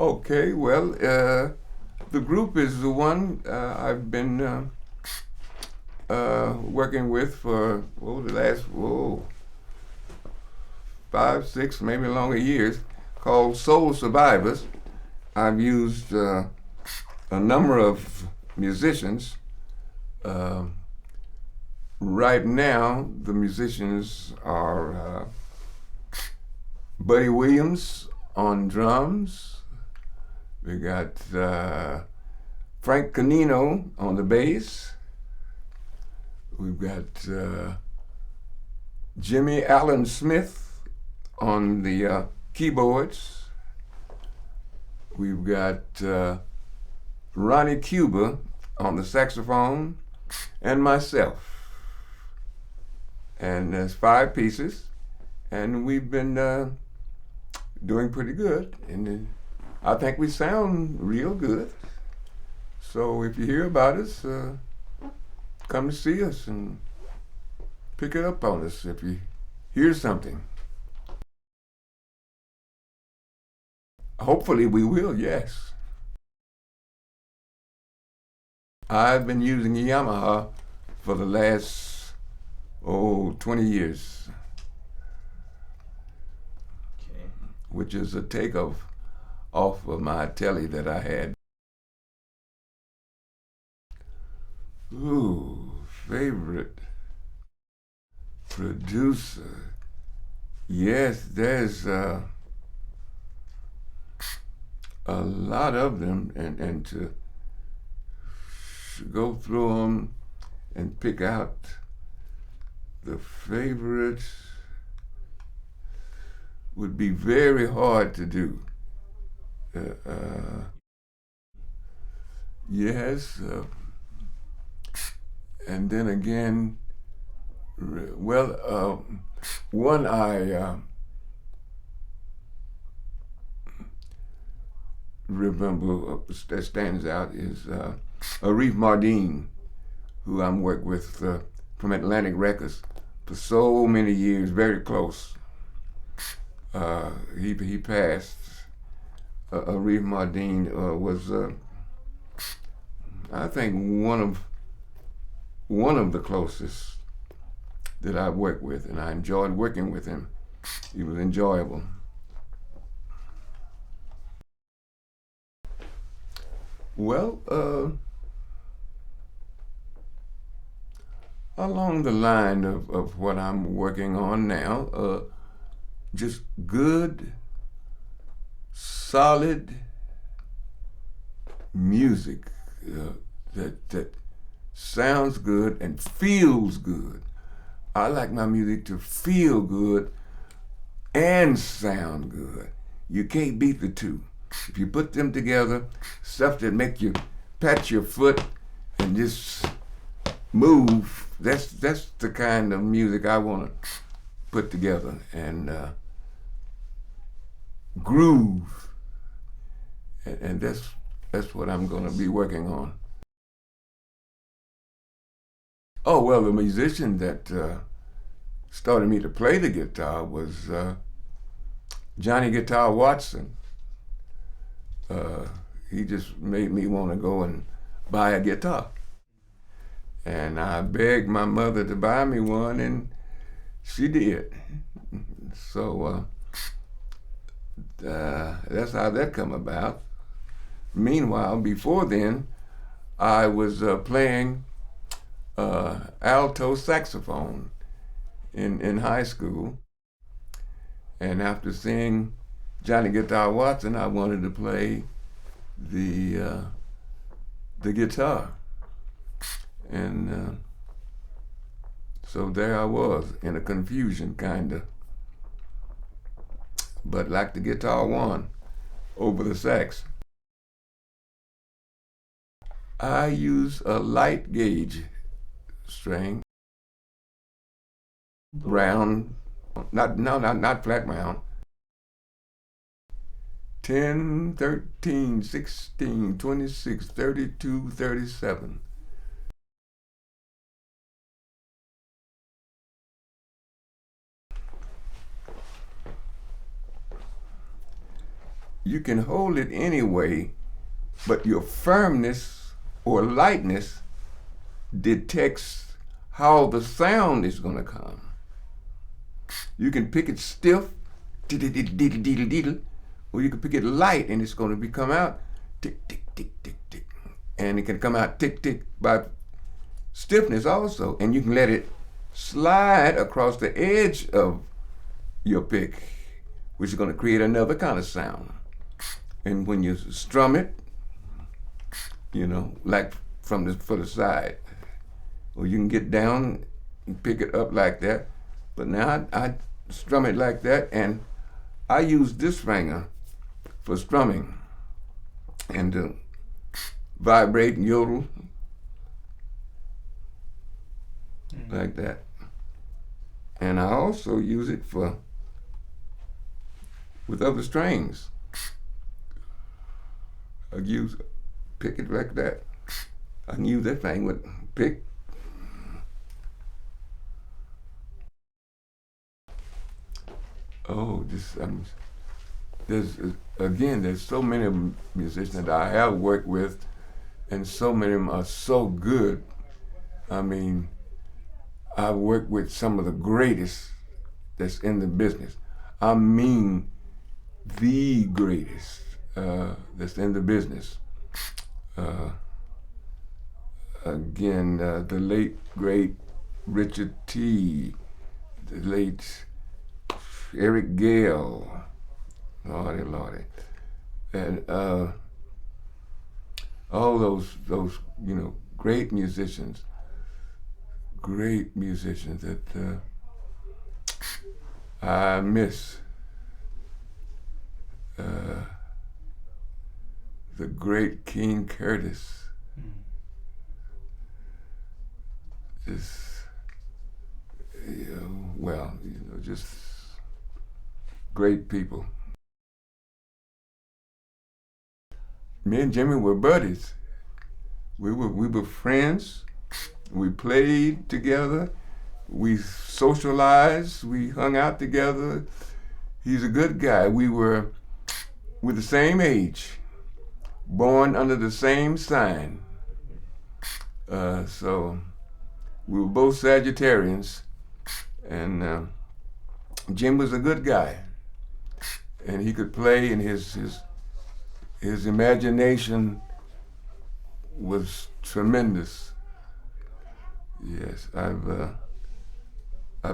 Okay, well, the group is the one I've been working with for the last 5, 6, maybe longer years, called Soul Survivors. I've used a number of musicians. Uh, right now, the musicians are Buddy Williams on drums. We got Frank Canino on the bass. We've got Jimmy Allen Smith on the keyboards. We've got Ronnie Cuba on the saxophone, and myself. And there's 5 pieces, and we've been doing pretty good. And I think we sound real good. So if you hear about us, come to see us and pick it up on us if you hear something. Hopefully we will, yes. I've been using Yamaha for the last 20 years, Okay. which is a takeoff off of my telly that I had. Ooh, favorite producer. Yes, there's a lot of them, and to go through them and pick out the favorites would be very hard to do. Yes, and then again, one I remember that stands out is Arif Mardin, who I'm worked with from Atlantic Records for so many years, very close. He passed. Arif Mardin was, I think, one of the closest that I worked with, and I enjoyed working with him. He was enjoyable. Well, along the line of what I'm working on now, just good, solid music that sounds good and feels good. I like my music to feel good and sound good. You can't beat the two. If you put them together, stuff that make you pat your foot and just move, that's the kind of music I want to put together, and groove. And that's what I'm going to be working on. Oh, well, the musician that started me to play the guitar was Johnny Guitar Watson. He just made me want to go and buy a guitar. And I begged my mother to buy me one, and she did. So that's how that come about. Meanwhile, before then, I was playing alto saxophone in high school. And after seeing Johnny Guitar Watson, I wanted to play the guitar. And so there I was in a confusion, kinda. But like the guitar won over the sax. I use a light gauge string, round, not flat round. 10, 13, 16, 26, 32, 37. you can hold it anyway, but your firmness or lightness detects how the sound is going to come. You can pick it stiff, or you can pick it light, and it's going to come out tick, tick, tick, tick, tick. And it can come out tick, tick by stiffness also. And you can let it slide across the edge of your pick, which is going to create another kind of sound. And when you strum it, like for the side, or you can get down and pick it up like that. But now I strum it like that, and I use this finger for strumming and to vibrate and yodel like that. And I also use it with other strings. Pick it like that. I can use that thing with pick. Oh, there's so many musicians that I have worked with, and so many of them are so good. I mean, I've worked with some of the greatest that's in the business. I mean, the greatest that's in the business. The late, great Richard T., the late Eric Gale, Lordy. And all those great musicians that I miss. The great King Curtis. Just great people. Me and Jimmy were buddies. We were friends. We played together. We socialized. We hung out together. He's a good guy. We're the same age, born under the same sign. So we were both Sagittarians, and Jim was a good guy, and he could play, and his imagination was tremendous. Yes, I've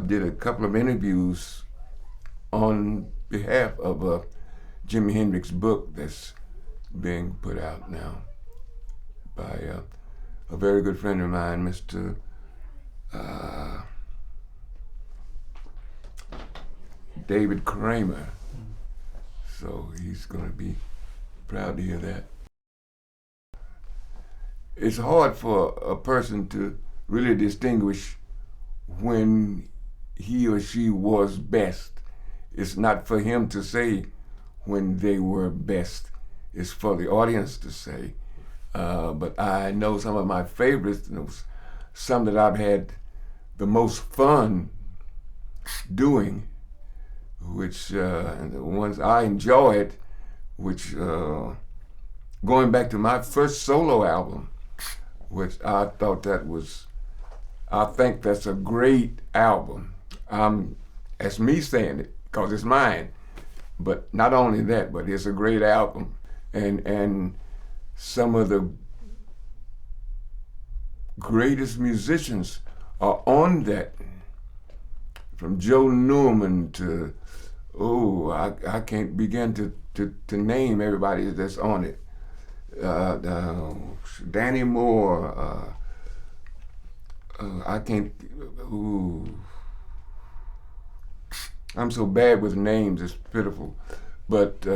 did a couple of interviews on behalf of Jimi Hendrix book that's being put out now by a very good friend of mine, Mr. David Kramer. So he's going to be proud to hear that. It's hard for a person to really distinguish when he or she was best. It's not for him to say when they were best. It's for the audience to say. But I know some of my favorites, some that I've had the most fun doing, which and the ones I enjoyed, which going back to my first solo album, which I think that's a great album. That's me saying it, because it's mine. But not only that, but it's a great album. And some of the greatest musicians are on that. From Joe Newman to, I can't begin to name everybody that's on it. Danny Moore, I can't, I'm so bad with names, it's pitiful. But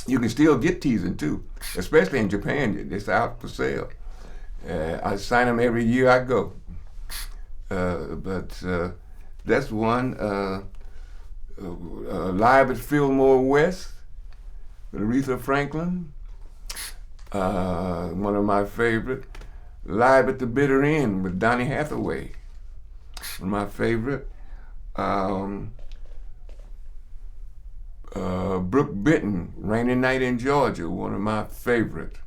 you can still get teasing too, especially in Japan. It's out for sale. I sign them every year I go. But that's one. Live at Fillmore West with Aretha Franklin. One of my favorite. Live at the Bitter End with Donny Hathaway. One of my favorite. Brooke Benton, Rainy Night in Georgia, one of my favorite.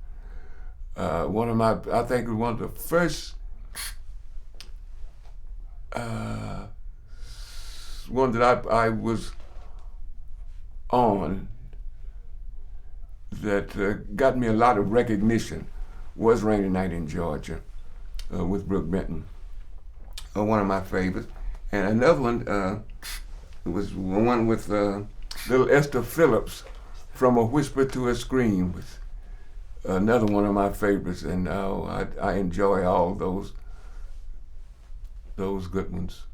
I think it was one of the first one that I was on that got me a lot of recognition was Rainy Night in Georgia with Brooke Benton, one of my favorites. And another one was one with little Esther Phillips, From a Whisper to a Scream, with another one of my favorites. And I enjoy all those good ones.